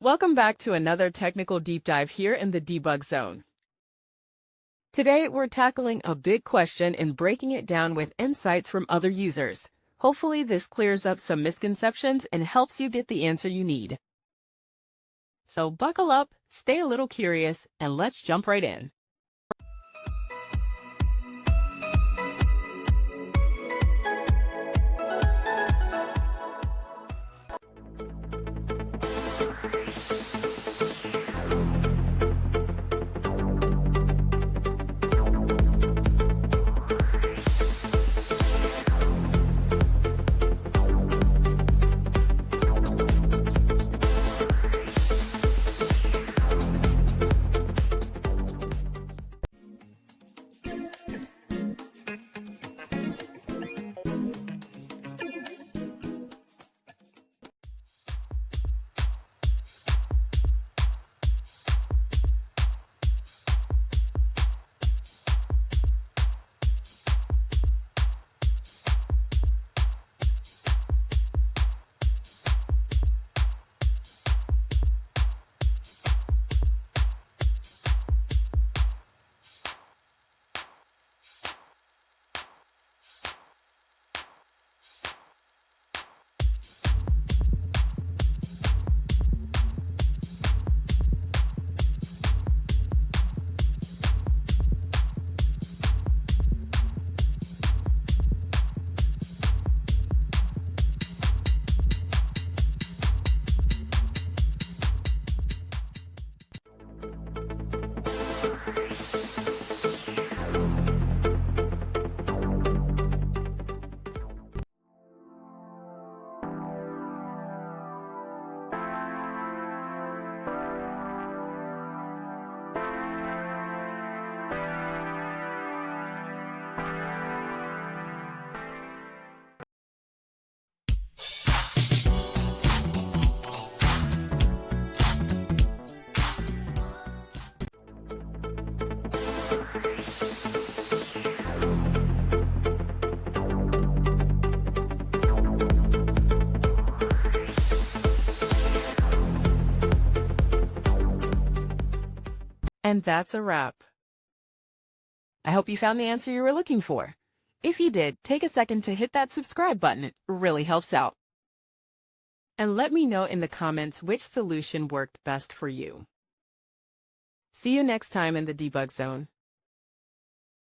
Welcome back to another technical deep dive here in the debug zone. Today, we're tackling a big question and breaking it down with insights from other users. Hopefully, this clears up some misconceptions and helps you get the answer you need. So buckle up, stay a little curious, and let's jump right in. And that's a wrap. I hope you found the answer you were looking for. If you did, take a second to hit that subscribe button. It really helps out. And let me know in the comments which solution worked best for you. See you next time in the debug zone.